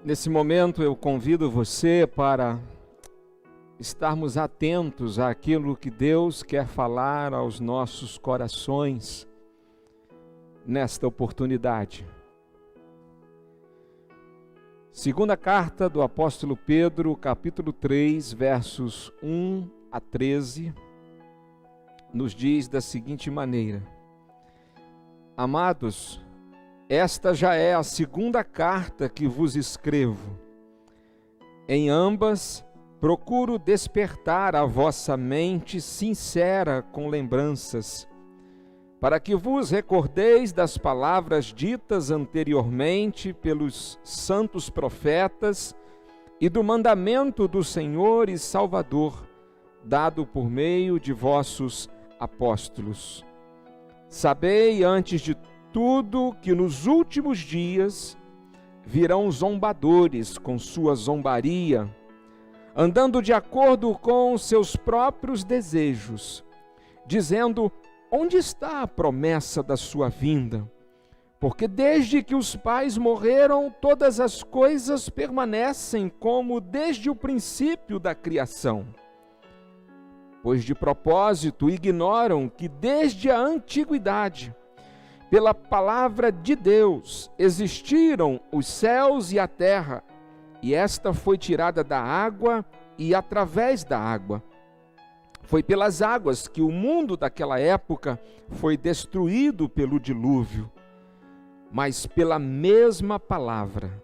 Nesse momento eu convido você para estarmos atentos àquilo que Deus quer falar aos nossos corações nesta oportunidade. Segunda carta do apóstolo Pedro, capítulo 3, versos 1 a 13, nos diz da seguinte maneira: Amados, esta já é a segunda carta que vos escrevo. Em ambas, procuro despertar a vossa mente sincera com lembranças, para que vos recordeis das palavras ditas anteriormente pelos santos profetas e do mandamento do Senhor e Salvador, dado por meio de vossos apóstolos. Sabei, antes de tudo, que nos últimos dias virão zombadores com sua zombaria, andando de acordo com seus próprios desejos, dizendo: onde está a promessa da sua vinda? Porque desde que os pais morreram, todas as coisas permanecem como desde o princípio da criação. Pois de propósito ignoram que desde a antiguidade, pela palavra de Deus, existiram os céus e a terra, e esta foi tirada da água e através da água. Foi pelas águas que o mundo daquela época foi destruído pelo dilúvio. Mas pela mesma palavra,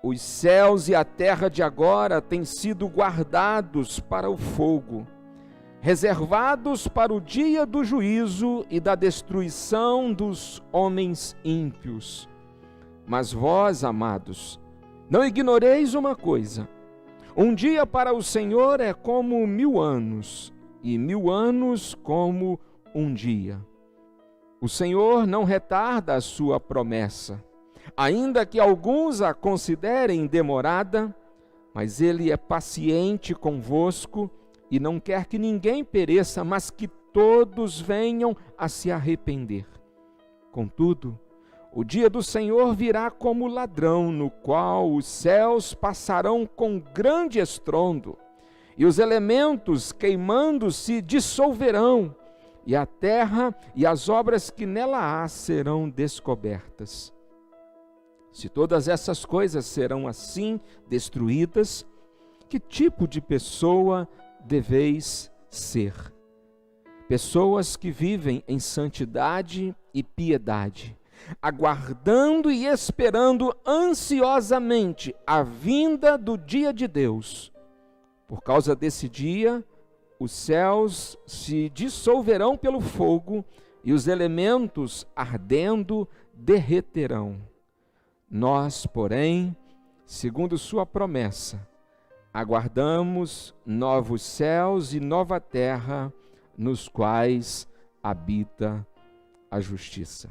os céus e a terra de agora têm sido guardados para o fogo, reservados para o dia do juízo e da destruição dos homens ímpios. Mas vós, amados, não ignoreis uma coisa: um dia para o Senhor é como 1000 anos, e 1000 anos como um dia. O Senhor não retarda a sua promessa, ainda que alguns a considerem demorada, mas Ele é paciente convosco e não quer que ninguém pereça, mas que todos venham a se arrepender. Contudo, o dia do Senhor virá como ladrão, no qual os céus passarão com grande estrondo, e os elementos queimando se dissolverão, e a terra e as obras que nela há serão descobertas. Se todas essas coisas serão assim destruídas, que tipo de pessoa deveis ser? Pessoas que vivem em santidade e piedade, aguardando e esperando ansiosamente a vinda do dia de Deus. Por causa desse dia, os céus se dissolverão pelo fogo e os elementos ardendo derreterão. Nós, porém, segundo sua promessa, aguardamos novos céus e nova terra, nos quais habita a justiça.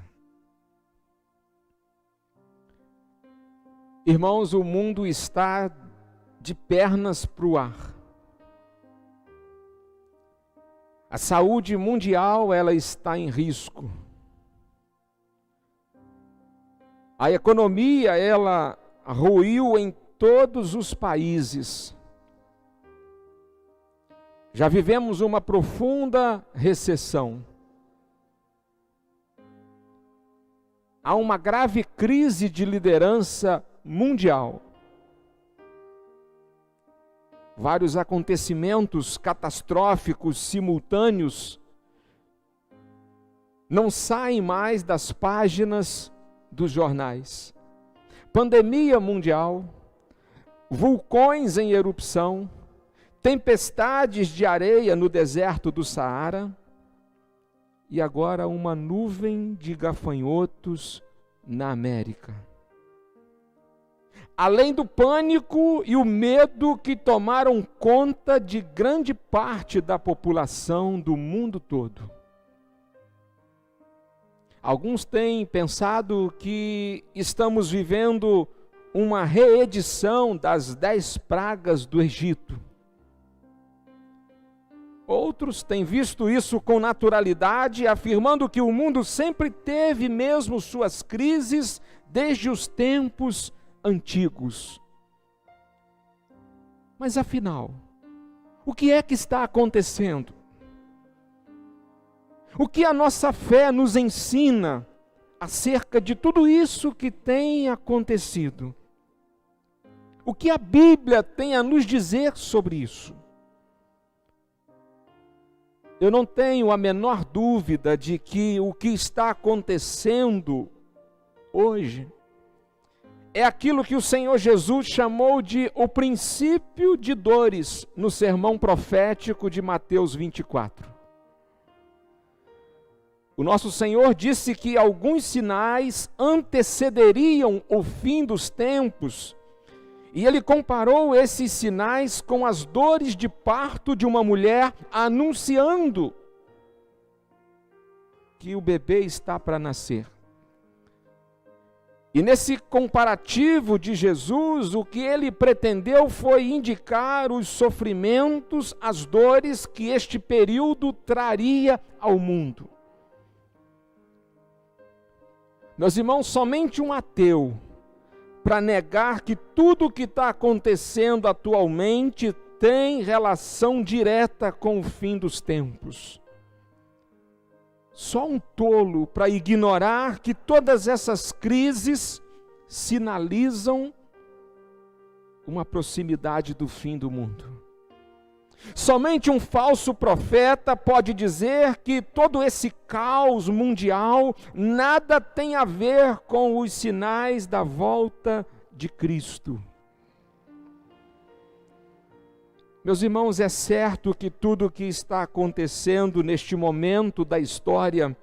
Irmãos, o mundo está de pernas para o ar. A saúde mundial, ela está em risco. A economia, ela ruiu em todos os países. Já vivemos uma profunda recessão. Há uma grave crise de liderança mundial. Vários acontecimentos catastróficos simultâneos não saem mais das páginas dos jornais. Pandemia mundial, vulcões em erupção, tempestades de areia no deserto do Saara e agora uma nuvem de gafanhotos na América. Além do pânico e o medo que tomaram conta de grande parte da população do mundo todo. Alguns têm pensado que estamos vivendo uma reedição das 10 pragas do Egito. Outros têm visto isso com naturalidade, afirmando que o mundo sempre teve mesmo suas crises desde os tempos antigos. Mas afinal, o que é que está acontecendo? O que a nossa fé nos ensina acerca de tudo isso que tem acontecido? O que a Bíblia tem a nos dizer sobre isso? Eu não tenho a menor dúvida de que o que está acontecendo hoje é aquilo que o Senhor Jesus chamou de o princípio de dores no sermão profético de Mateus 24. O nosso Senhor disse que alguns sinais antecederiam o fim dos tempos, e ele comparou esses sinais com as dores de parto de uma mulher anunciando que o bebê está para nascer. E nesse comparativo de Jesus, o que ele pretendeu foi indicar os sofrimentos, as dores que este período traria ao mundo. Meus irmãos, somente um ateu, para negar que tudo o que está acontecendo atualmente tem relação direta com o fim dos tempos. Só um tolo para ignorar que todas essas crises sinalizam uma proximidade do fim do mundo. Somente um falso profeta pode dizer que todo esse caos mundial nada tem a ver com os sinais da volta de Cristo. Meus irmãos, é certo que tudo o que está acontecendo neste momento da história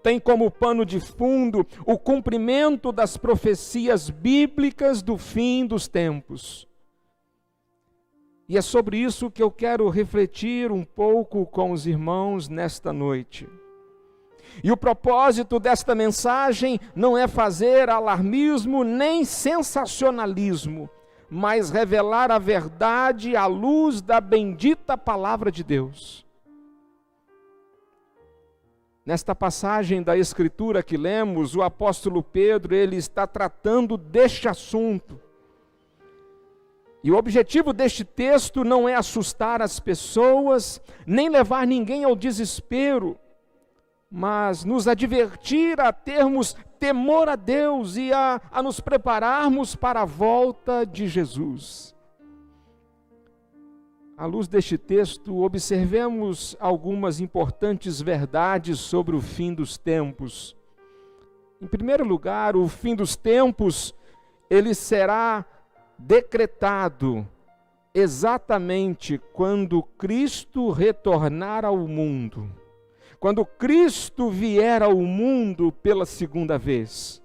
tem como pano de fundo o cumprimento das profecias bíblicas do fim dos tempos. E é sobre isso que eu quero refletir um pouco com os irmãos nesta noite. E o propósito desta mensagem não é fazer alarmismo nem sensacionalismo, mas revelar a verdade à luz da bendita palavra de Deus. Nesta passagem da Escritura que lemos, o apóstolo Pedro, ele está tratando deste assunto. E o objetivo deste texto não é assustar as pessoas, nem levar ninguém ao desespero, mas nos advertir a termos temor a Deus e a nos prepararmos para a volta de Jesus. À luz deste texto, observemos algumas importantes verdades sobre o fim dos tempos. Em primeiro lugar, o fim dos tempos, ele será decretado exatamente quando Cristo retornar ao mundo. Quando Cristo vier ao mundo pela segunda vez,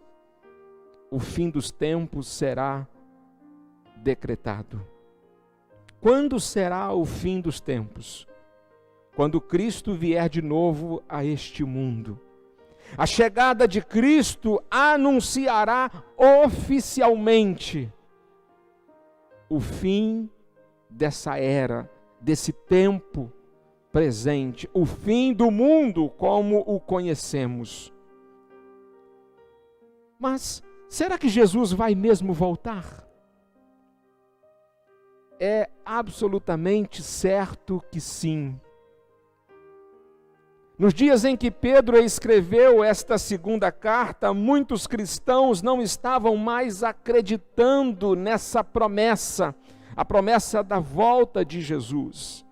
o fim dos tempos será decretado. Quando será o fim dos tempos? Quando Cristo vier de novo a este mundo. A chegada de Cristo anunciará oficialmente o fim dessa era, desse tempo presente, o fim do mundo como o conhecemos. Mas será que Jesus vai mesmo voltar? É absolutamente certo que sim. Nos dias em que Pedro escreveu esta segunda carta, muitos cristãos não estavam mais acreditando nessa promessa, a promessa da volta de Jesus.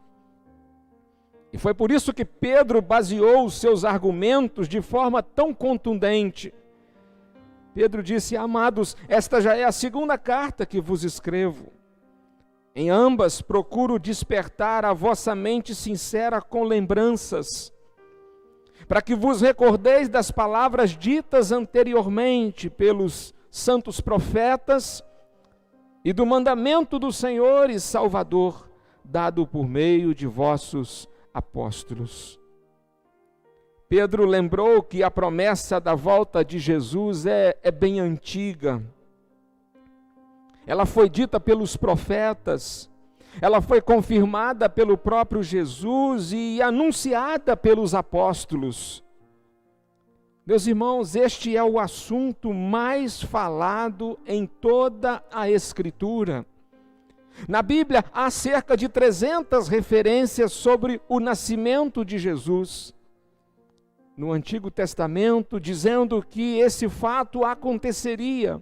E foi por isso que Pedro baseou os seus argumentos de forma tão contundente. Pedro disse: amados, esta já é a segunda carta que vos escrevo. Em ambas procuro despertar a vossa mente sincera com lembranças, para que vos recordeis das palavras ditas anteriormente pelos santos profetas e do mandamento do Senhor e Salvador, dado por meio de vossos apóstolos. Pedro lembrou que a promessa da volta de Jesus é bem antiga. Ela foi dita pelos profetas, ela foi confirmada pelo próprio Jesus e anunciada pelos apóstolos. Meus irmãos, este é o assunto mais falado em toda a Escritura. Na Bíblia há cerca de 300 referências sobre o nascimento de Jesus. No Antigo Testamento, dizendo que esse fato aconteceria.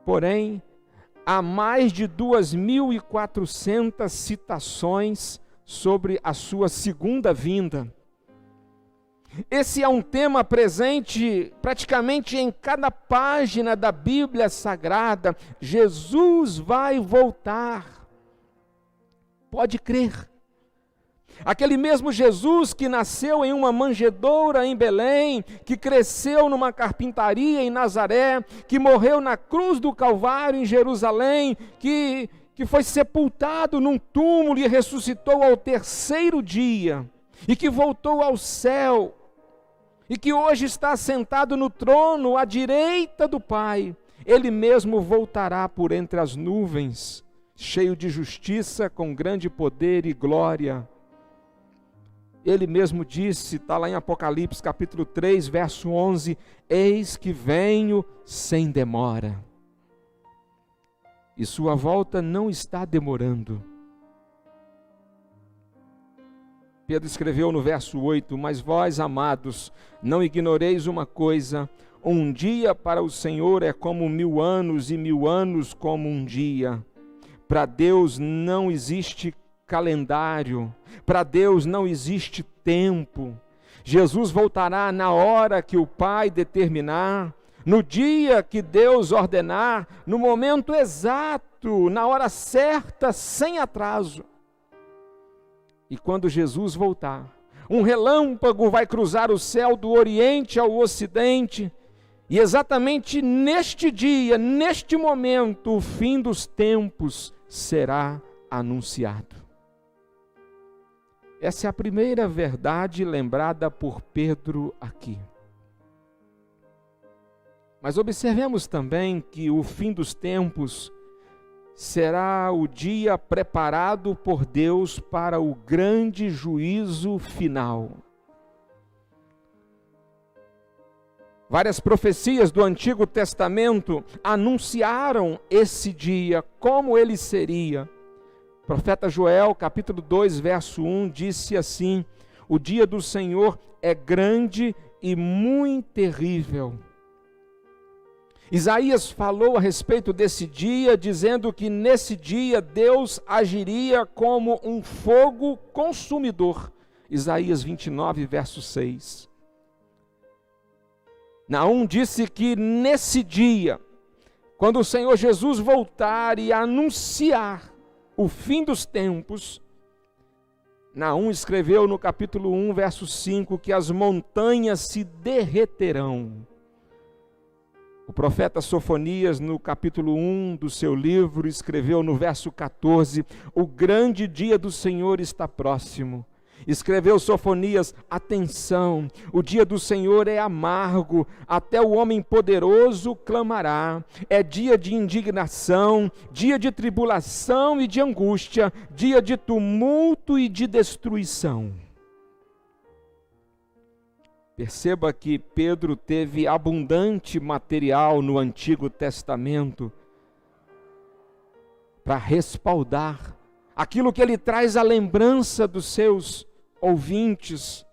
Porém, há mais de 2.400 citações sobre a sua segunda vinda. Esse é um tema presente praticamente em cada página da Bíblia Sagrada. Jesus vai voltar. Pode crer. Aquele mesmo Jesus que nasceu em uma manjedoura em Belém, que cresceu numa carpintaria em Nazaré, que morreu na cruz do Calvário em Jerusalém, que foi sepultado num túmulo e ressuscitou ao terceiro dia, e que voltou ao céu, e que hoje está sentado no trono à direita do Pai. Ele mesmo voltará por entre as nuvens, cheio de justiça, com grande poder e glória. Ele mesmo disse, está lá em Apocalipse capítulo 3, verso 11, eis que venho sem demora. E sua volta não está demorando. Pedro escreveu no verso 8, mas vós, amados, não ignoreis uma coisa, um dia para o Senhor é como 1000 anos, e 1000 anos como um dia. Para Deus não existe calendário, para Deus não existe tempo. Jesus voltará na hora que o Pai determinar, no dia que Deus ordenar, no momento exato, na hora certa, sem atraso. E quando Jesus voltar, um relâmpago vai cruzar o céu do Oriente ao Ocidente, e exatamente neste dia, neste momento, o fim dos tempos será anunciado. Essa é a primeira verdade lembrada por Pedro aqui. Mas observemos também que o fim dos tempos será o dia preparado por Deus para o grande juízo final. Várias profecias do Antigo Testamento anunciaram esse dia, como ele seria. O profeta Joel, capítulo 2, verso 1, disse assim: o dia do Senhor é grande e muito terrível. Isaías falou a respeito desse dia, dizendo que nesse dia Deus agiria como um fogo consumidor. Isaías 29, verso 6. Naum disse que nesse dia, quando o Senhor Jesus voltar e anunciar o fim dos tempos, Naum escreveu no capítulo 1, verso 5, que as montanhas se derreterão. O profeta Sofonias, no capítulo 1 do seu livro, escreveu no verso 14, o grande dia do Senhor está próximo. Escreveu Sofonias, atenção, o dia do Senhor é amargo, até o homem poderoso clamará. É dia de indignação, dia de tribulação e de angústia, dia de tumulto e de destruição. Perceba que Pedro teve abundante material no Antigo Testamento para respaldar aquilo que ele traz à lembrança dos seus ouvintes.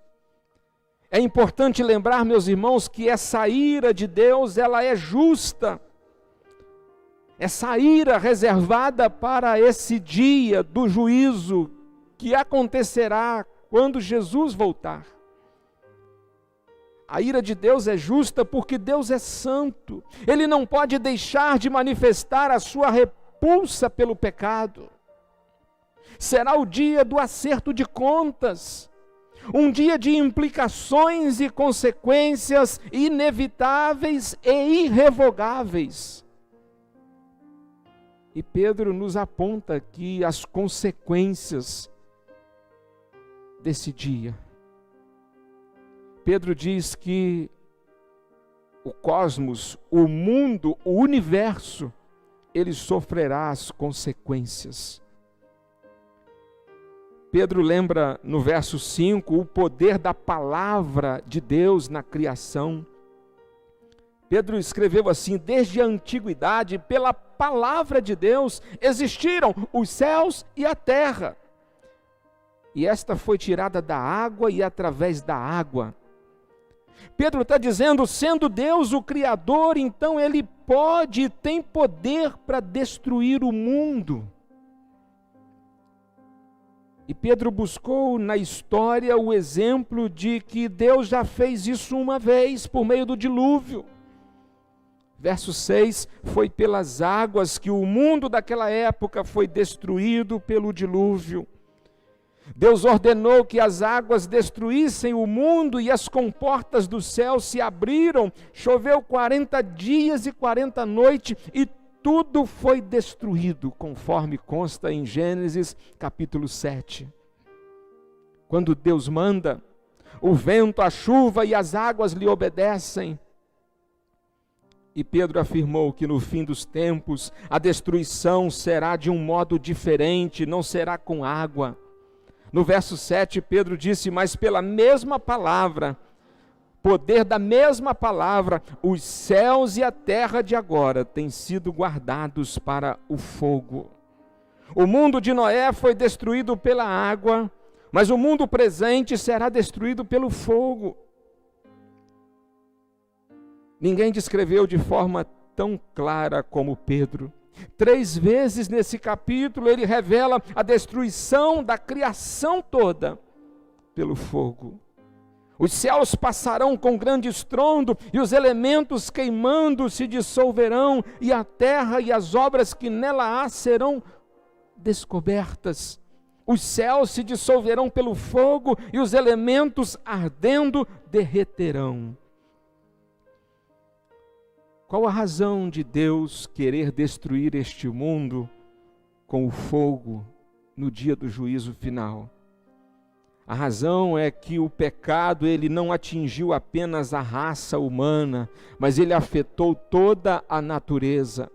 É importante lembrar, meus irmãos, que essa ira de Deus, ela é justa. Essa ira reservada para esse dia do juízo que acontecerá quando Jesus voltar. A ira de Deus é justa porque Deus é santo. Ele não pode deixar de manifestar a sua repulsa pelo pecado. Será o dia do acerto de contas, um dia de implicações e consequências inevitáveis e irrevogáveis. E Pedro nos aponta aqui as consequências desse dia. Pedro diz que o cosmos, o mundo, o universo, ele sofrerá as consequências. Pedro lembra no verso 5 o poder da palavra de Deus na criação. Pedro escreveu assim: desde a antiguidade, pela palavra de Deus, existiram os céus e a terra. E esta foi tirada da água e através da água. Pedro está dizendo, sendo Deus o Criador, então Ele pode e tem poder para destruir o mundo. E Pedro buscou na história o exemplo de que Deus já fez isso uma vez, por meio do dilúvio. Verso 6, foi pelas águas que o mundo daquela época foi destruído pelo dilúvio. Deus ordenou que as águas destruíssem o mundo e as comportas do céu se abriram. Choveu 40 dias e 40 noites e tudo foi destruído, conforme consta em Gênesis capítulo 7. Quando Deus manda, o vento, a chuva e as águas lhe obedecem. E Pedro afirmou que no fim dos tempos a destruição será de um modo diferente, não será com água. No verso 7, Pedro disse, mas pela mesma palavra, poder da mesma palavra, os céus e a terra de agora têm sido guardados para o fogo. O mundo de Noé foi destruído pela água, mas o mundo presente será destruído pelo fogo. Ninguém descreveu de forma tão clara como Pedro. 3 vezes nesse capítulo ele revela a destruição da criação toda pelo fogo. Os céus passarão com grande estrondo e os elementos queimando se dissolverão e a terra e as obras que nela há serão descobertas. Os céus se dissolverão pelo fogo e os elementos ardendo derreterão. Qual a razão de Deus querer destruir este mundo com o fogo no dia do juízo final? A razão é que o pecado ele não atingiu apenas a raça humana, mas ele afetou toda a natureza.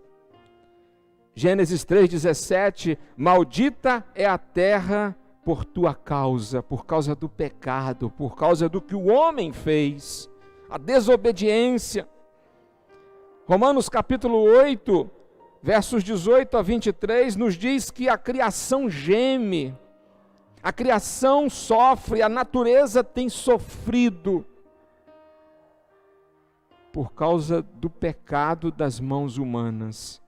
Gênesis 3,17, maldita é a terra por tua causa, por causa do pecado, por causa do que o homem fez, a desobediência. Romanos capítulo 8, versos 18 a 23, nos diz que a criação geme, a criação sofre, a natureza tem sofrido por causa do pecado das mãos humanas.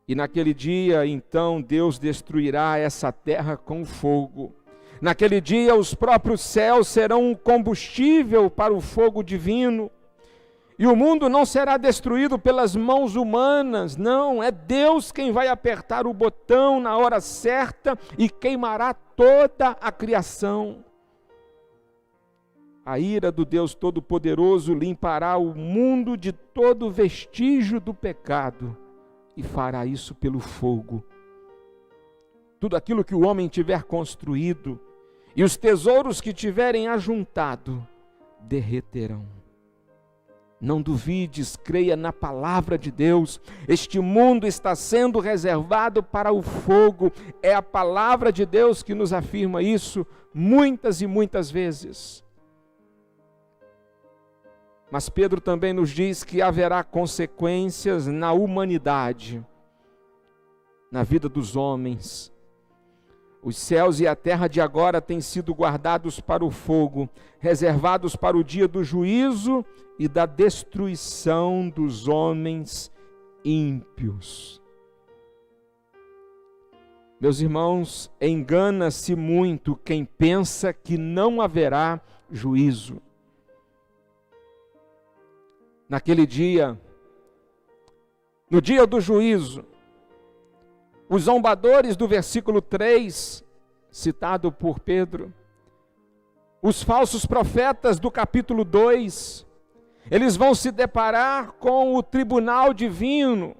E naquele dia, então, Deus destruirá essa terra com fogo. Naquele dia, os próprios céus serão um combustível para o fogo divino. E o mundo não será destruído pelas mãos humanas, não, é Deus quem vai apertar o botão na hora certa e queimará toda a criação. A ira do Deus Todo-Poderoso limpará o mundo de todo vestígio do pecado e fará isso pelo fogo. Tudo aquilo que o homem tiver construído e os tesouros que tiverem ajuntado derreterão. Não duvides, creia na palavra de Deus. Este mundo está sendo reservado para o fogo. É a palavra de Deus que nos afirma isso muitas e muitas vezes. Mas Pedro também nos diz que haverá consequências na humanidade, na vida dos homens. Os céus e a terra de agora têm sido guardados para o fogo, reservados para o dia do juízo e da destruição dos homens ímpios. Meus irmãos, engana-se muito quem pensa que não haverá juízo. Naquele dia, no dia do juízo, os zombadores do versículo 3, citado por Pedro, os falsos profetas do capítulo 2, eles vão se deparar com o tribunal divino.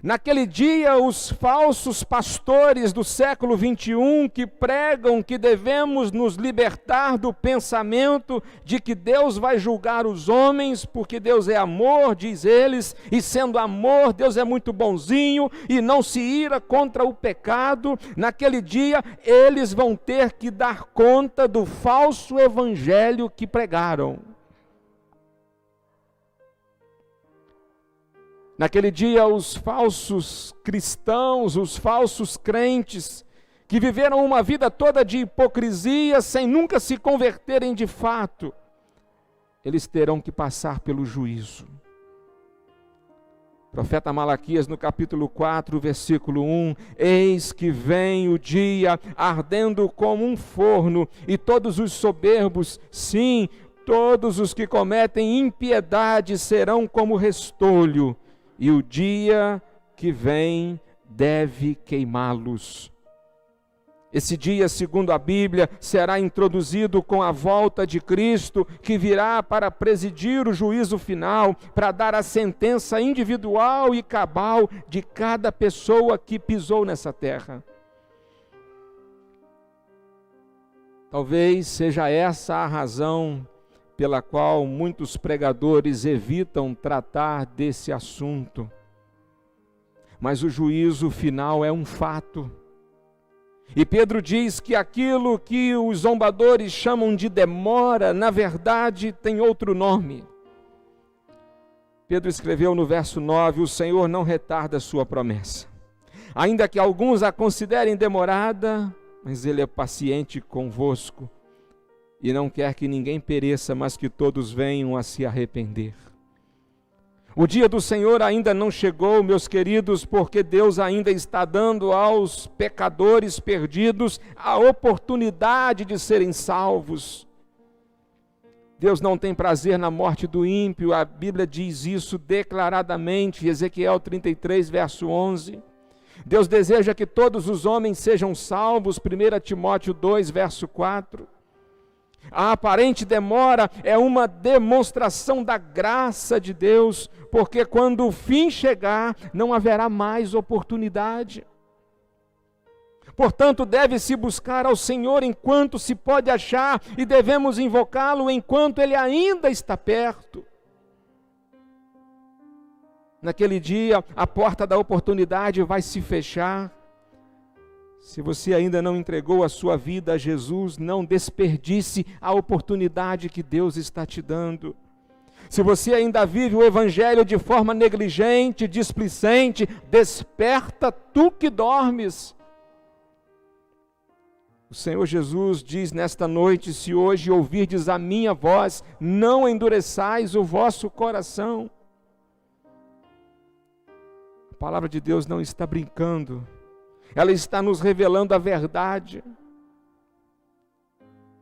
Naquele dia, os falsos pastores do século 21 que pregam que devemos nos libertar do pensamento de que Deus vai julgar os homens, porque Deus é amor, diz eles, e sendo amor, Deus é muito bonzinho e não se ira contra o pecado. Naquele dia, eles vão ter que dar conta do falso evangelho que pregaram. Naquele dia, os falsos cristãos, os falsos crentes, que viveram uma vida toda de hipocrisia, sem nunca se converterem de fato, eles terão que passar pelo juízo. O profeta Malaquias, no capítulo 4, versículo 1, eis que vem o dia ardendo como um forno, e todos os soberbos, sim, todos os que cometem impiedade serão como restolho, e o dia que vem deve queimá-los. Esse dia, segundo a Bíblia, será introduzido com a volta de Cristo, que virá para presidir o juízo final, para dar a sentença individual e cabal de cada pessoa que pisou nessa terra. Talvez seja essa a razão pela qual muitos pregadores evitam tratar desse assunto. Mas o juízo final é um fato. E Pedro diz que aquilo que os zombadores chamam de demora, na verdade tem outro nome. Pedro escreveu no verso 9, o Senhor não retarda a sua promessa. Ainda que alguns a considerem demorada, mas Ele é paciente convosco, e não quer que ninguém pereça, mas que todos venham a se arrepender. O dia do Senhor ainda não chegou, meus queridos, porque Deus ainda está dando aos pecadores perdidos a oportunidade de serem salvos. Deus não tem prazer na morte do ímpio, a Bíblia diz isso declaradamente, Ezequiel 33, verso 11. Deus deseja que todos os homens sejam salvos, 1 Timóteo 2, verso 4. A aparente demora é uma demonstração da graça de Deus, porque quando o fim chegar, não haverá mais oportunidade. Portanto, deve-se buscar ao Senhor enquanto se pode achar, e devemos invocá-lo enquanto Ele ainda está perto. Naquele dia, a porta da oportunidade vai se fechar. Se você ainda não entregou a sua vida a Jesus, não desperdice a oportunidade que Deus está te dando. Se você ainda vive o Evangelho de forma negligente, displicente, desperta tu que dormes. O Senhor Jesus diz nesta noite, se hoje ouvirdes a minha voz, não endureçais o vosso coração. A palavra de Deus não está brincando. Ela está nos revelando a verdade.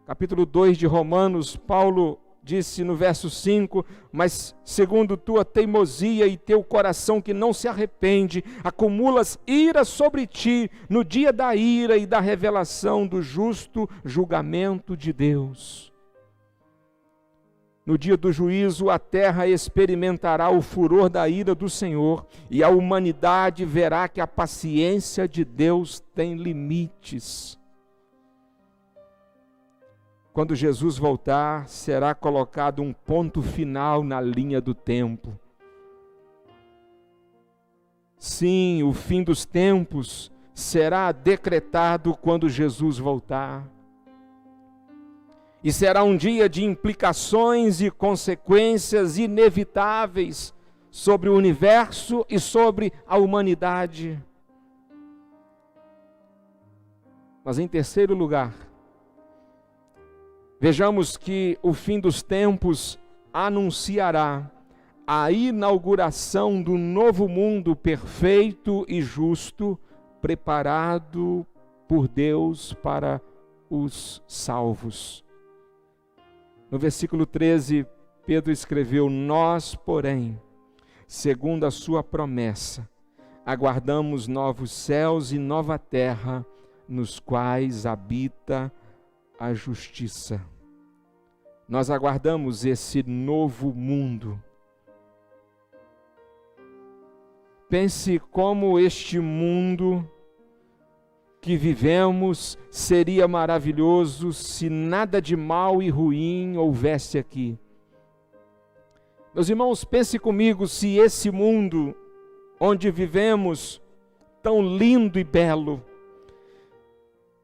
Capítulo 2 de Romanos, Paulo disse no verso 5, mas segundo tua teimosia e teu coração que não se arrepende, acumulas ira sobre ti no dia da ira e da revelação do justo julgamento de Deus. No dia do juízo, a terra experimentará o furor da ira do Senhor, e a humanidade verá que a paciência de Deus tem limites. Quando Jesus voltar, será colocado um ponto final na linha do tempo. Sim, o fim dos tempos será decretado quando Jesus voltar. E será um dia de implicações e consequências inevitáveis sobre o universo e sobre a humanidade. Mas em terceiro lugar, vejamos que o fim dos tempos anunciará a inauguração do novo mundo perfeito e justo, preparado por Deus para os salvos. No versículo 13, Pedro escreveu, nós, porém, segundo a sua promessa, aguardamos novos céus e nova terra, nos quais habita a justiça. Nós aguardamos esse novo mundo. Pense como este mundo que vivemos seria maravilhoso se nada de mal e ruim houvesse aqui. Meus irmãos, pense comigo se esse mundo onde vivemos, tão lindo e belo,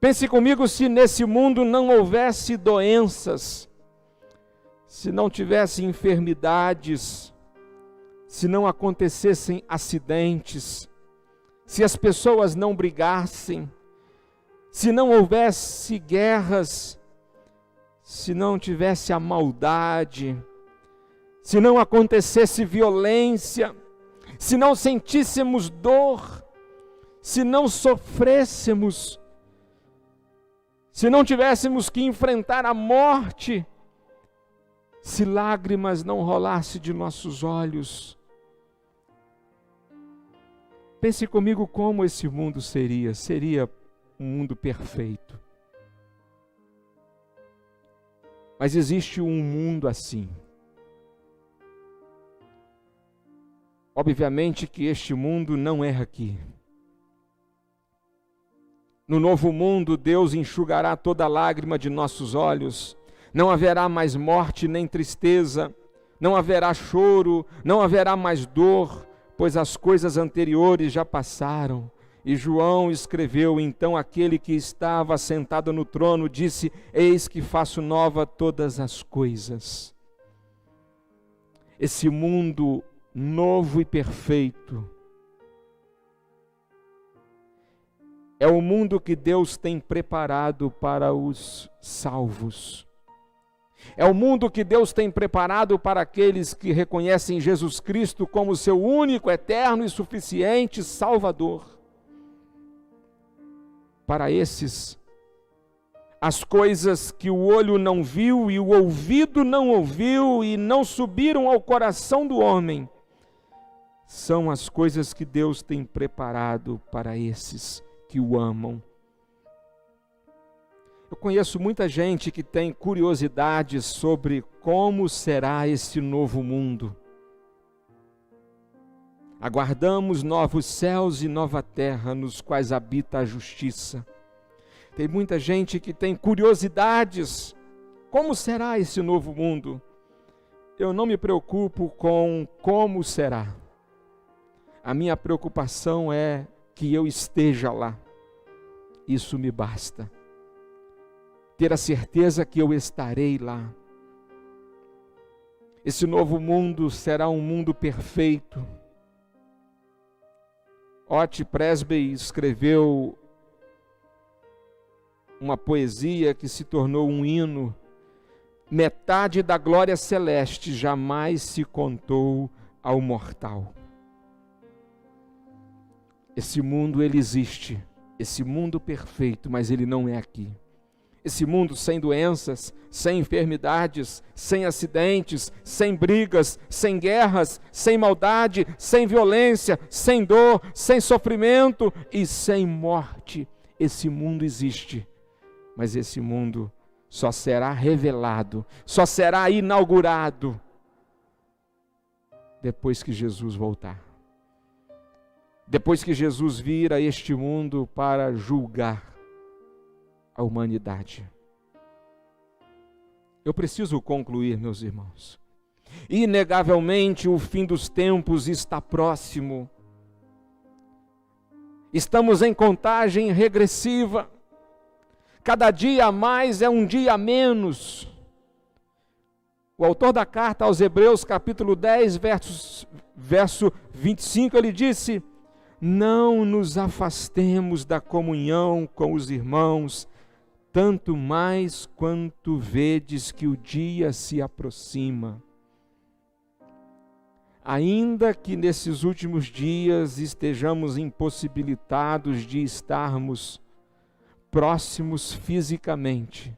pense comigo se nesse mundo não houvesse doenças, se não tivesse enfermidades, se não acontecessem acidentes, se as pessoas não brigassem, se não houvesse guerras, se não tivesse a maldade, se não acontecesse violência, se não sentíssemos dor, se não sofrêssemos, se não tivéssemos que enfrentar a morte, se lágrimas não rolassem de nossos olhos. Pense comigo como esse mundo seria um mundo perfeito. Mas existe um mundo assim. Obviamente que este mundo não é aqui. No novo mundo, Deus enxugará toda lágrima de nossos olhos. Não haverá mais morte nem tristeza, não haverá choro, não haverá mais dor, pois as coisas anteriores já passaram. E João escreveu: então aquele que estava sentado no trono disse: eis que faço nova todas as coisas. Esse mundo novo e perfeito é o mundo que Deus tem preparado para os salvos. É o mundo que Deus tem preparado para aqueles que reconhecem Jesus Cristo como seu único, eterno e suficiente Salvador. Para esses, as coisas que o olho não viu e o ouvido não ouviu e não subiram ao coração do homem, são as coisas que Deus tem preparado para esses que o amam. Eu conheço muita gente que tem curiosidades sobre como será esse novo mundo. Aguardamos novos céus e nova terra nos quais habita a justiça. Tem muita gente que tem curiosidades. Como será esse novo mundo? Eu não me preocupo com como será. A minha preocupação é que eu esteja lá. Isso me basta. Ter a certeza que eu estarei lá. Esse novo mundo será um mundo perfeito. Ott Presby escreveu uma poesia que se tornou um hino. Metade da glória celeste jamais se contou ao mortal. Esse mundo, ele existe. Esse mundo perfeito, mas ele não é aqui. Esse mundo sem doenças, sem enfermidades, sem acidentes, sem brigas, sem guerras, sem maldade, sem violência, sem dor, sem sofrimento e sem morte. Esse mundo existe, mas esse mundo só será revelado, só será inaugurado depois que Jesus voltar. Depois que Jesus vir a este mundo para julgar a humanidade. Eu preciso concluir, meus irmãos. Inegavelmente o fim dos tempos está próximo. Estamos em contagem regressiva. Cada dia a mais é um dia a menos. O autor da carta aos Hebreus, capítulo 10, verso 25, ele disse: não nos afastemos da comunhão com os irmãos, tanto mais quanto vedes que o dia se aproxima. Ainda que nesses últimos dias estejamos impossibilitados de estarmos próximos fisicamente,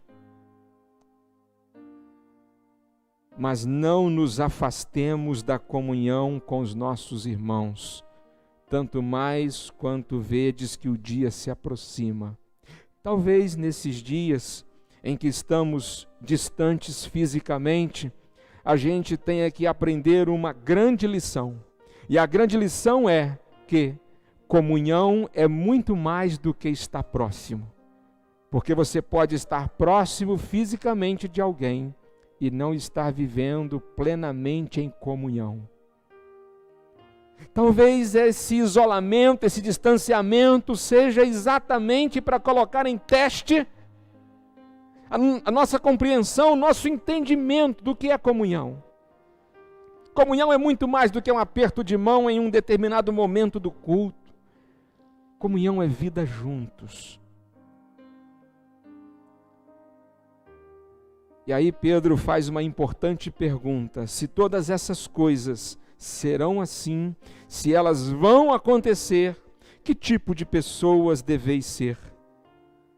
mas não nos afastemos da comunhão com os nossos irmãos, tanto mais quanto vedes que o dia se aproxima. Talvez nesses dias em que estamos distantes fisicamente, a gente tenha que aprender uma grande lição. E a grande lição é que comunhão é muito mais do que estar próximo. Porque você pode estar próximo fisicamente de alguém e não estar vivendo plenamente em comunhão. Talvez esse isolamento, esse distanciamento seja exatamente para colocar em teste a nossa compreensão, o nosso entendimento do que é comunhão. Comunhão é muito mais do que um aperto de mão em um determinado momento do culto. Comunhão é vida juntos. E aí Pedro faz uma importante pergunta: se todas essas coisas serão assim, se elas vão acontecer, que tipo de pessoas deveis ser?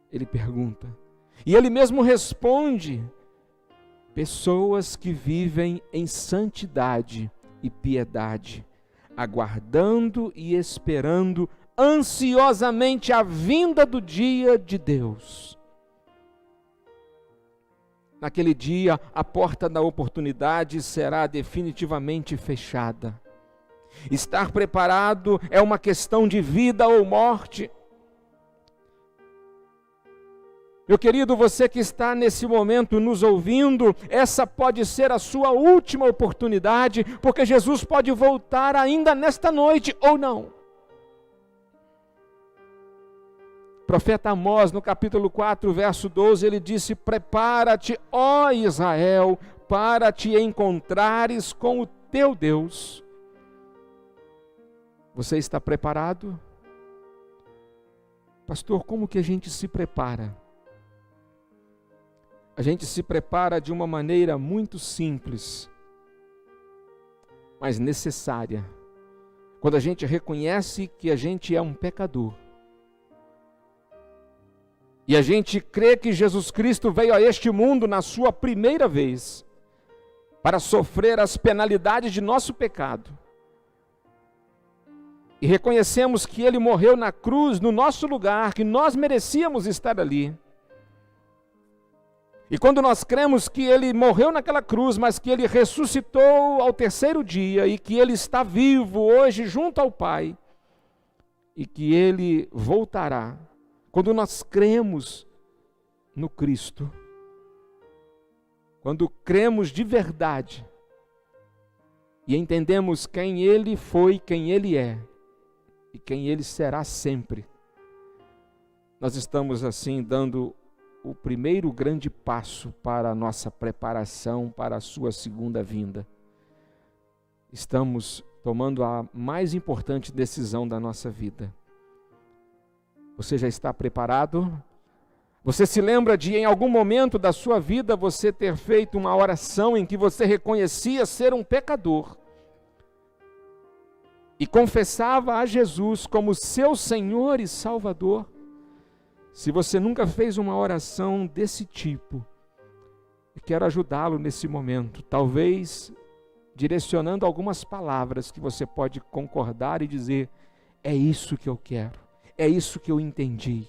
Ele pergunta. E ele mesmo responde: pessoas que vivem em santidade e piedade, aguardando e esperando ansiosamente a vinda do dia de Deus. Naquele dia, a porta da oportunidade será definitivamente fechada. Estar preparado é uma questão de vida ou morte. Meu querido, você que está nesse momento nos ouvindo, essa pode ser a sua última oportunidade, porque Jesus pode voltar ainda nesta noite ou não. O profeta Amós, no capítulo 4, verso 12, ele disse: prepara-te, ó Israel, para te encontrares com o teu Deus. Você está preparado? Pastor, como que a gente se prepara? A gente se prepara de uma maneira muito simples, mas necessária. Quando a gente reconhece que a gente é um pecador, e a gente crê que Jesus Cristo veio a este mundo na sua primeira vez, para sofrer as penalidades de nosso pecado. E reconhecemos que Ele morreu na cruz, no nosso lugar, que nós merecíamos estar ali. E quando nós cremos que Ele morreu naquela cruz, mas que Ele ressuscitou ao terceiro dia, e que Ele está vivo hoje junto ao Pai, e que Ele voltará, quando nós cremos no Cristo, quando cremos de verdade, e entendemos quem Ele foi, quem Ele é, e quem Ele será sempre, nós estamos assim dando o primeiro grande passo para a nossa preparação para a sua segunda vinda. Estamos tomando a mais importante decisão da nossa vida. Você já está preparado? Você se lembra de, em algum momento da sua vida, você ter feito uma oração em que você reconhecia ser um pecador e confessava a Jesus como seu Senhor e Salvador? Se você nunca fez uma oração desse tipo, eu quero ajudá-lo nesse momento, talvez direcionando algumas palavras que você pode concordar e dizer: é isso que eu quero, é isso que eu entendi.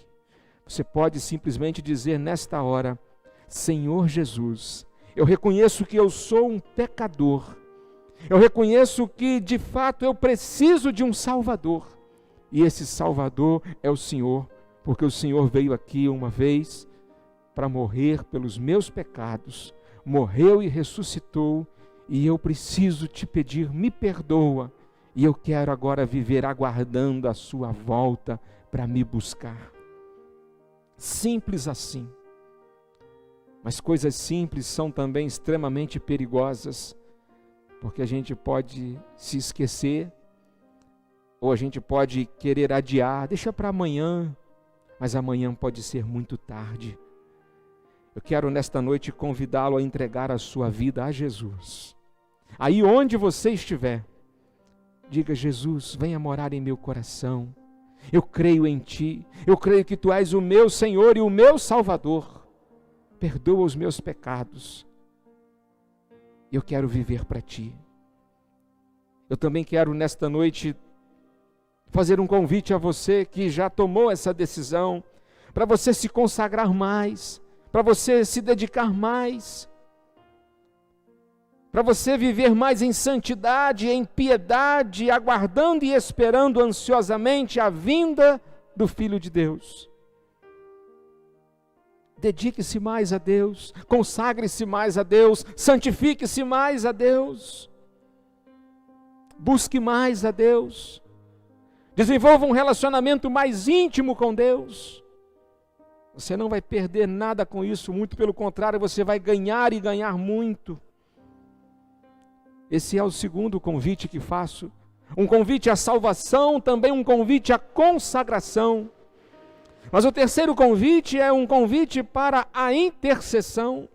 Você pode simplesmente dizer nesta hora: Senhor Jesus, eu reconheço que eu sou um pecador, eu reconheço que de fato eu preciso de um Salvador, e esse Salvador é o Senhor, porque o Senhor veio aqui uma vez para morrer pelos meus pecados, morreu e ressuscitou, e eu preciso te pedir, me perdoa, e eu quero agora viver aguardando a sua volta para me buscar. Simples assim. Mas coisas simples são também extremamente perigosas, porque a gente pode se esquecer, ou a gente pode querer adiar, deixa para amanhã, mas amanhã pode ser muito tarde. Eu quero nesta noite convidá-lo a entregar a sua vida a Jesus. Aí onde você estiver, diga: Jesus, venha morar em meu coração. Eu creio em Ti, eu creio que Tu és o meu Senhor e o meu Salvador. Perdoa os meus pecados. Eu quero viver para Ti. Eu também quero nesta noite fazer um convite a você que já tomou essa decisão, para você se consagrar mais, para você se dedicar mais, para você viver mais em santidade, em piedade, aguardando e esperando ansiosamente a vinda do Filho de Deus. Dedique-se mais a Deus, consagre-se mais a Deus, santifique-se mais a Deus, busque mais a Deus, desenvolva um relacionamento mais íntimo com Deus. Você não vai perder nada com isso, muito pelo contrário, você vai ganhar e ganhar muito. Esse é o segundo convite que faço. Um convite à salvação, também um convite à consagração. Mas o terceiro convite é um convite para a intercessão.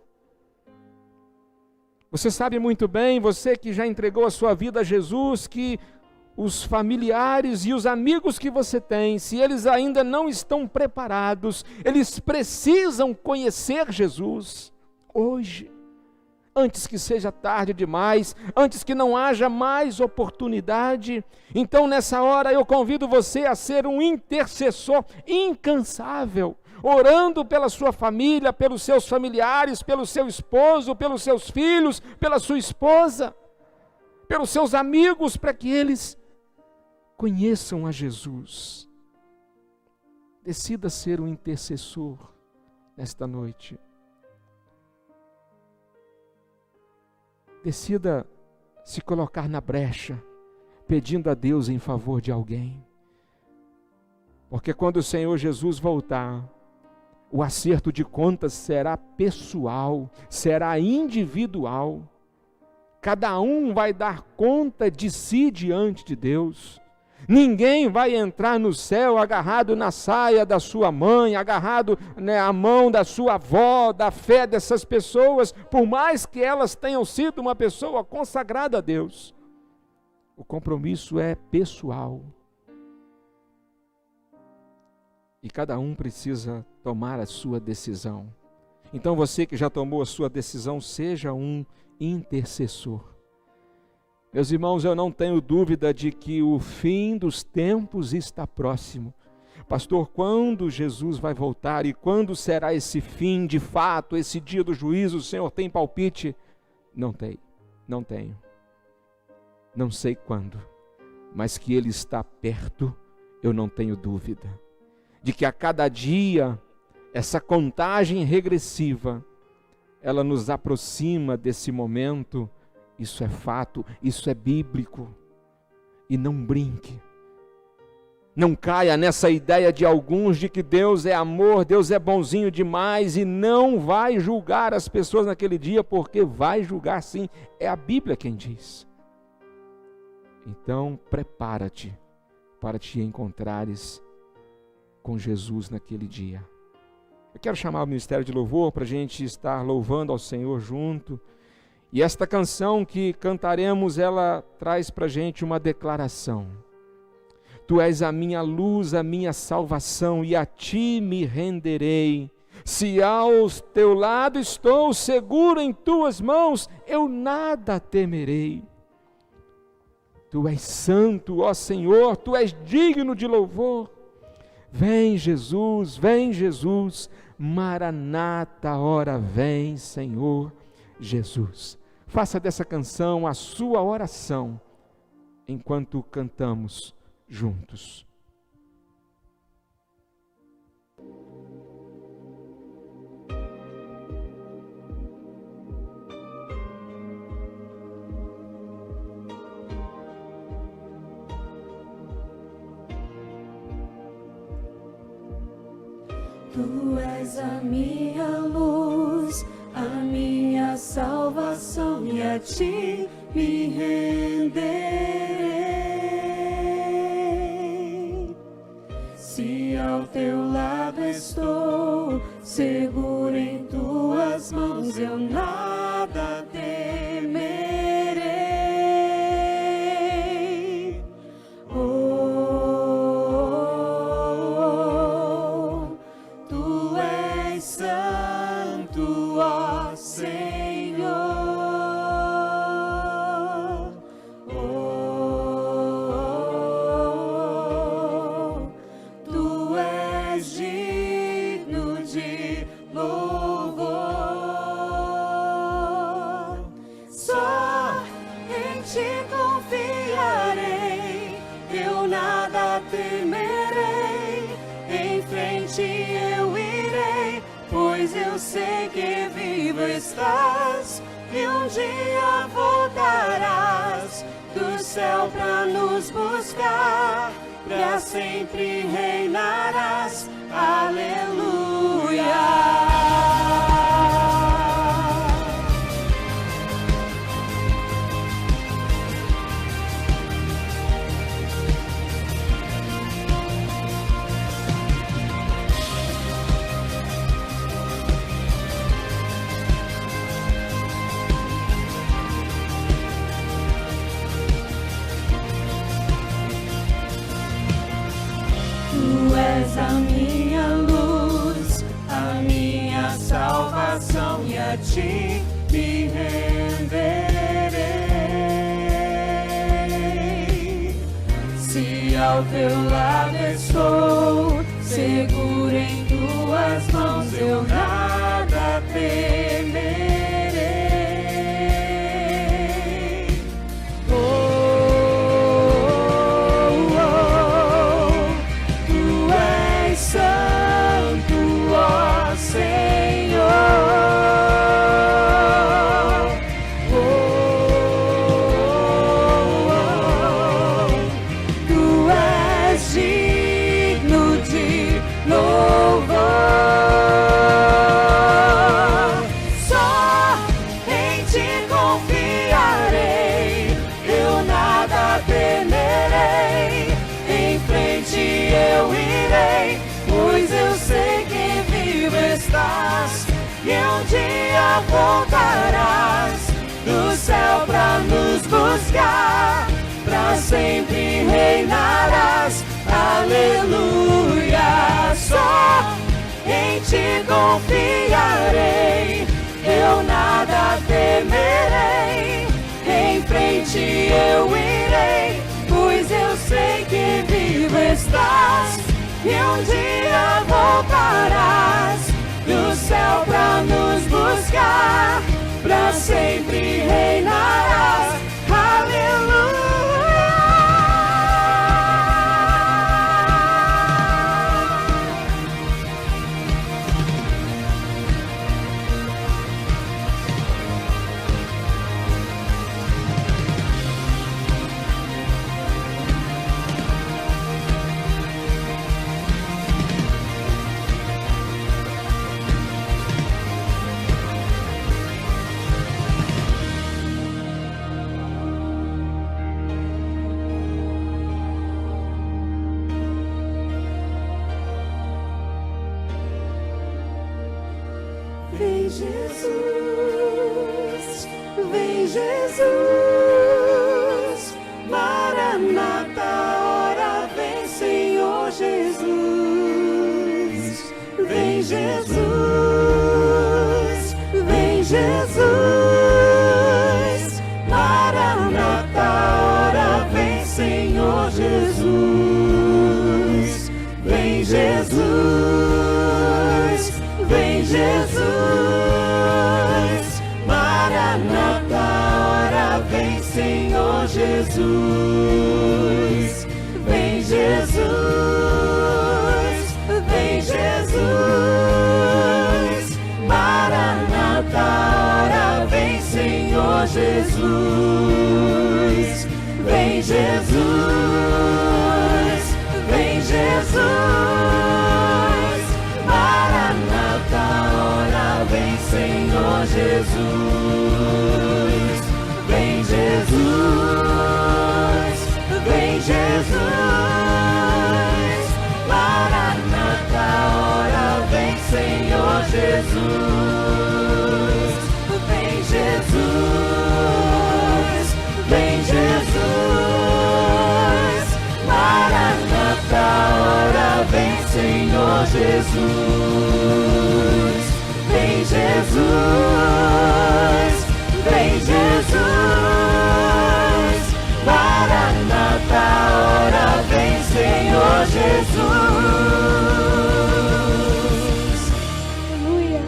Você sabe muito bem, você que já entregou a sua vida a Jesus, que os familiares e os amigos que você tem, se eles ainda não estão preparados, eles precisam conhecer Jesus hoje, antes que seja tarde demais, antes que não haja mais oportunidade. Então nessa hora eu convido você a ser um intercessor incansável, orando pela sua família, pelos seus familiares, pelo seu esposo, pelos seus filhos, pela sua esposa, pelos seus amigos, para que eles conheçam a Jesus. Decida ser um intercessor nesta noite. Decida se colocar na brecha, pedindo a Deus em favor de alguém. Porque quando o Senhor Jesus voltar, o acerto de contas será pessoal, será individual. Cada um vai dar conta de si diante de Deus. Ninguém vai entrar no céu agarrado na saia da sua mãe, agarrado à mão da sua avó, da fé dessas pessoas, por mais que elas tenham sido uma pessoa consagrada a Deus. O compromisso é pessoal. E cada um precisa tomar a sua decisão. Então você que já tomou a sua decisão, seja um intercessor. Meus irmãos, eu não tenho dúvida de que o fim dos tempos está próximo. Pastor, quando Jesus vai voltar e quando será esse fim de fato, esse dia do juízo? O Senhor tem palpite? Não tenho. Não sei quando, mas que Ele está perto, eu não tenho dúvida. De que a cada dia, essa contagem regressiva, ela nos aproxima desse momento. Isso é fato, isso é bíblico. E não brinque. Não caia nessa ideia de alguns de que Deus é amor, Deus é bonzinho demais e não vai julgar as pessoas naquele dia, porque vai julgar sim. É a Bíblia quem diz. Então, prepara-te para te encontrares com Jesus naquele dia. Eu quero chamar o Ministério de Louvor para a gente estar louvando ao Senhor junto. E esta canção que cantaremos, ela traz para a gente uma declaração. Tu és a minha luz, a minha salvação, e a ti me renderei. Se ao teu lado estou, seguro em tuas mãos, eu nada temerei. Tu és santo, ó Senhor, tu és digno de louvor. Vem Jesus, Maranata, ora vem, Senhor Jesus. Faça dessa canção a sua oração enquanto cantamos juntos. Tu és a minha luz, a minha salvação, e a ti me renderei. Se ao teu lado estou, seguro em tuas mãos, eu nada temerei. Tu és santo, ó Senhor. Tu és digno de louvor. Só em ti confiarei, eu nada temerei. Em frente eu irei, pois eu sei que vivo estás, e um dia voltarás do céu pra nos buscar, pra sempre reinarás. Aleluia. ti me renderei. Se ao teu lado estou, seguro em tuas mãos, eu nada temerei. Tu és santo, ó Senhor. Tu és digno de louvor. Só em ti confiarei, eu nada temerei. Em frente eu irei, pois eu sei que vivo estás, e um dia voltarás do céu pra nos buscar, pra sempre reinarás. Aleluia. Só em ti confiarei, eu nada temerei. Em frente eu irei, pois eu sei que vivo estás, e um dia voltarás do céu pra nos buscar, pra sempre reinarás. Aleluia. Vem Jesus, vem Jesus, Maranata, ora vem Senhor Jesus. Vem Jesus, vem Jesus, Maranata, ora vem Senhor Jesus. Vem Jesus, vem Jesus, Maranata, ora vem Senhor Jesus. Vem Jesus, vem Jesus, Maranata, ora vem Senhor Jesus. Vem Jesus, vem Jesus, Maranata, ora vem Senhor Jesus. Vem Jesus, vem Jesus, Maranata, ora vem Senhor Jesus. Vem Jesus, vem Jesus, Maranata, ora vem Senhor Jesus. Vem Jesus, vem Jesus, Maranata, ora vem Senhor Jesus. Aleluia.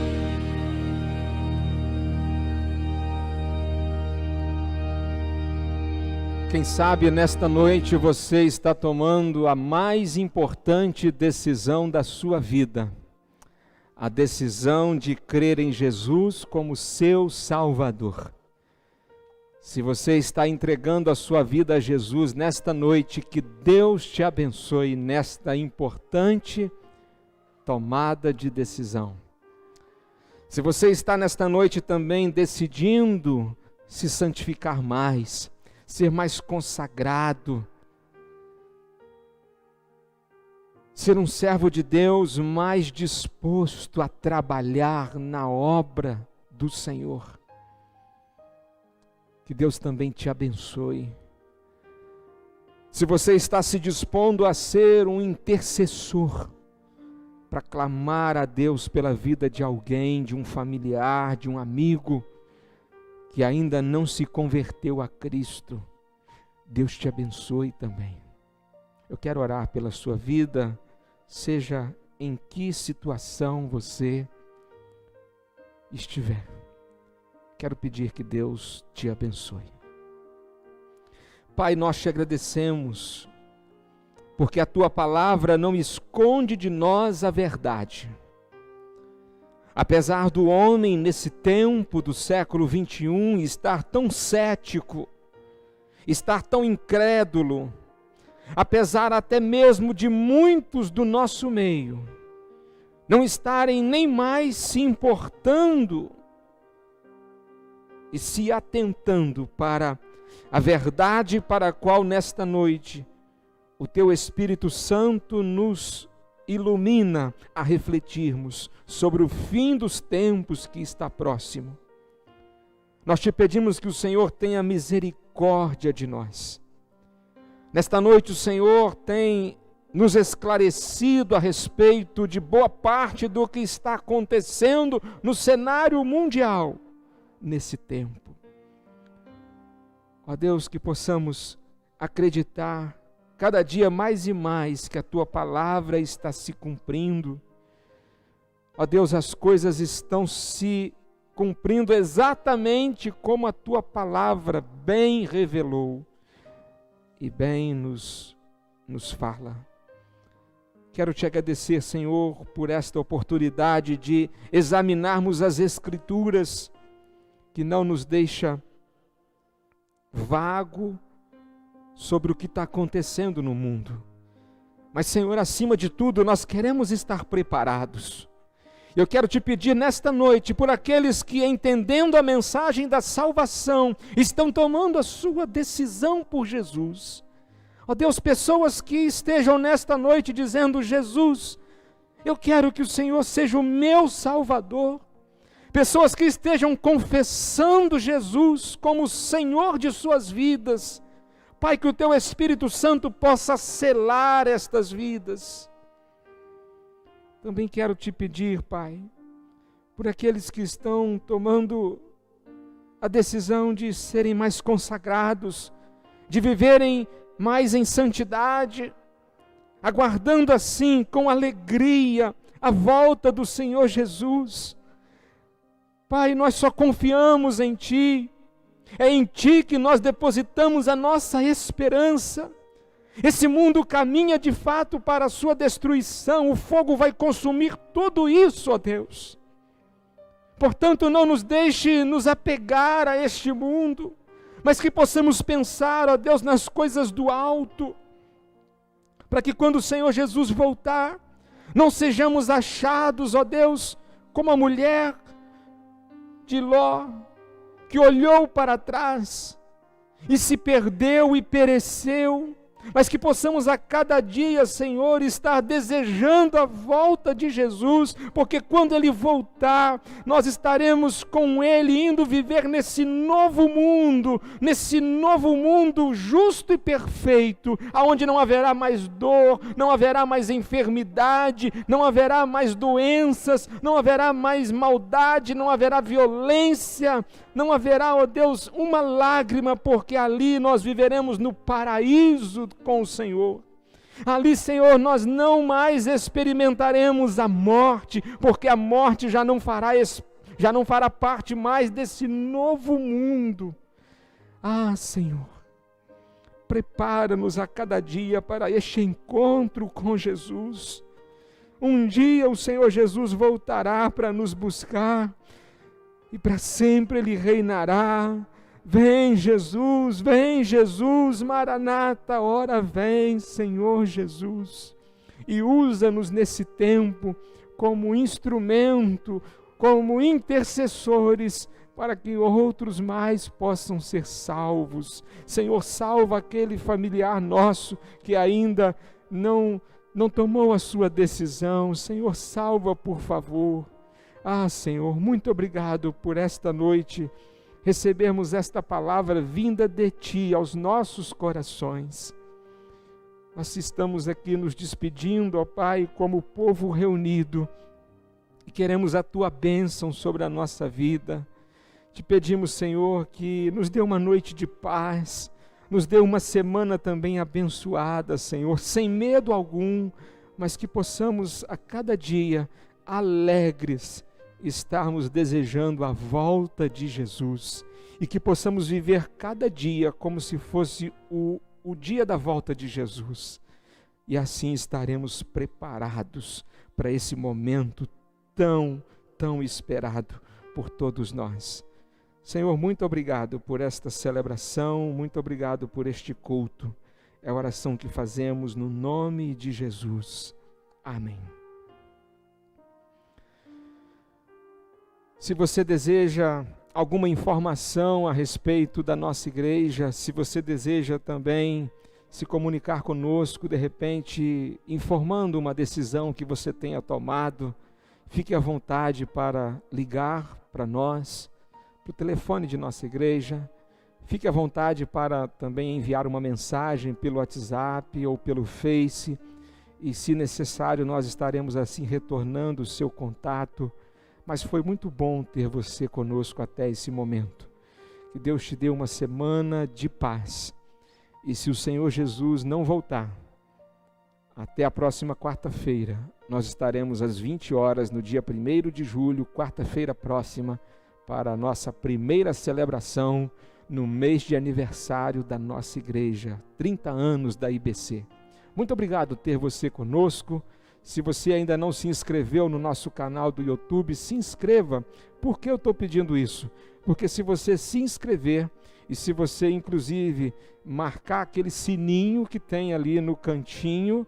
Quem sabe nesta noite você está tomando a mais importante decisão da sua vida. A decisão de crer em Jesus como seu Salvador. Se você está entregando a sua vida a Jesus nesta noite, que Deus te abençoe nesta importante tomada de decisão. Se você está nesta noite também decidindo se santificar mais, ser mais consagrado, ser um servo de Deus mais disposto a trabalhar na obra do Senhor. Que Deus também te abençoe. Se você está se dispondo a ser um intercessor, para clamar a Deus pela vida de alguém, de um familiar, de um amigo que ainda não se converteu a Cristo. Deus te abençoe também. Eu quero orar pela sua vida, seja em que situação você estiver. Quero pedir que Deus te abençoe. Pai, nós te agradecemos, porque a tua palavra não esconde de nós a verdade. Apesar do homem nesse tempo do século 21 estar tão cético, estar tão incrédulo, apesar até mesmo de muitos do nosso meio não estarem nem mais se importando e se atentando para a verdade para a qual nesta noite o teu Espírito Santo nos ilumina a refletirmos sobre o fim dos tempos que está próximo. Nós te pedimos que o Senhor tenha misericórdia de nós. Nesta noite o Senhor tem nos esclarecido a respeito de boa parte do que está acontecendo no cenário mundial nesse tempo. Ó Deus, que possamos acreditar cada dia mais e mais que a tua palavra está se cumprindo. Ó Deus, as coisas estão se cumprindo exatamente como a tua palavra bem revelou e bem nos fala. Quero te agradecer, Senhor, por esta oportunidade de examinarmos as Escrituras, que não nos deixa vago sobre o que está acontecendo no mundo. Mas, Senhor, acima de tudo, nós queremos estar preparados. Eu quero te pedir nesta noite, por aqueles que, entendendo a mensagem da salvação, estão tomando a sua decisão por Jesus. Ó Deus, pessoas que estejam nesta noite dizendo: Jesus, eu quero que o Senhor seja o meu Salvador. Pessoas que estejam confessando Jesus como o Senhor de suas vidas. Pai, que o teu Espírito Santo possa selar estas vidas. Também quero te pedir, Pai, por aqueles que estão tomando a decisão de serem mais consagrados, de viverem mais em santidade, aguardando assim com alegria a volta do Senhor Jesus. Pai, nós só confiamos em Ti, é em Ti que nós depositamos a nossa esperança. Esse mundo caminha de fato para a sua destruição, o fogo vai consumir tudo isso, ó Deus. Portanto, não nos deixe nos apegar a este mundo, mas que possamos pensar, ó Deus, nas coisas do alto, para que quando o Senhor Jesus voltar, não sejamos achados, ó Deus, como a mulher de Ló, que olhou para trás e se perdeu e pereceu, mas que possamos a cada dia, Senhor, estar desejando a volta de Jesus, porque quando Ele voltar, nós estaremos com Ele indo viver nesse novo mundo justo e perfeito, aonde não haverá mais dor, não haverá mais enfermidade, não haverá mais doenças, não haverá mais maldade, não haverá violência, não haverá, ó Deus, uma lágrima, porque ali nós viveremos no paraíso com o Senhor. Ali, Senhor, nós não mais experimentaremos a morte, porque a morte já não fará parte mais desse novo mundo. Ah, Senhor, prepara-nos a cada dia para este encontro com Jesus. Um dia o Senhor Jesus voltará para nos buscar, e para sempre Ele reinará. Vem Jesus, Maranata, ora vem, Senhor Jesus. E usa-nos nesse tempo como instrumento, como intercessores, para que outros mais possam ser salvos. Senhor, salva aquele familiar nosso que ainda não tomou a sua decisão. Senhor, salva, por favor. Ah, Senhor, muito obrigado por esta noite, recebermos esta palavra vinda de Ti aos nossos corações. Nós estamos aqui nos despedindo, ó Pai, como povo reunido, e queremos a Tua bênção sobre a nossa vida. Te pedimos, Senhor, que nos dê uma noite de paz, nos dê uma semana também abençoada, Senhor, sem medo algum, mas que possamos a cada dia, alegres, estarmos desejando a volta de Jesus, e que possamos viver cada dia como se fosse o dia da volta de Jesus, e assim estaremos preparados para esse momento tão esperado por todos nós. Senhor, muito obrigado por esta celebração, muito obrigado por este culto. É a oração que fazemos no nome de Jesus. Amém. Se você deseja alguma informação a respeito da nossa igreja, se você deseja também se comunicar conosco, de repente informando uma decisão que você tenha tomado, fique à vontade para ligar para nós, para o telefone de nossa igreja. Fique à vontade para também enviar uma mensagem pelo WhatsApp ou pelo Face, e se necessário nós estaremos assim retornando o seu contato. Mas foi muito bom ter você conosco até esse momento. Que Deus te dê uma semana de paz. E se o Senhor Jesus não voltar, até a próxima quarta-feira, nós estaremos às 20 horas no dia 1º de julho, quarta-feira próxima, para a nossa primeira celebração no mês de aniversário da nossa igreja, 30 anos da IBC. Muito obrigado por ter você conosco. Se você ainda não se inscreveu no nosso canal do YouTube, se inscreva. Por que eu estou pedindo isso? Porque se você se inscrever e se você inclusive marcar aquele sininho que tem ali no cantinho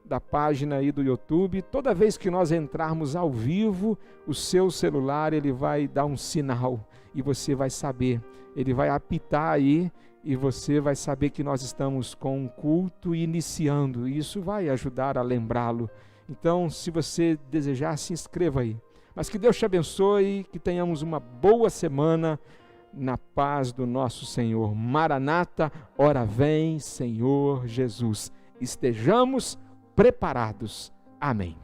da página aí do YouTube, toda vez que nós entrarmos ao vivo, o seu celular ele vai dar um sinal e você vai saber, ele vai apitar aí e você vai saber que nós estamos com um culto iniciando, e isso vai ajudar a lembrá-lo. Então, se você desejar, se inscreva aí. Mas que Deus te abençoe, que tenhamos uma boa semana na paz do nosso Senhor. Maranata, ora vem, Senhor Jesus. Estejamos preparados. Amém.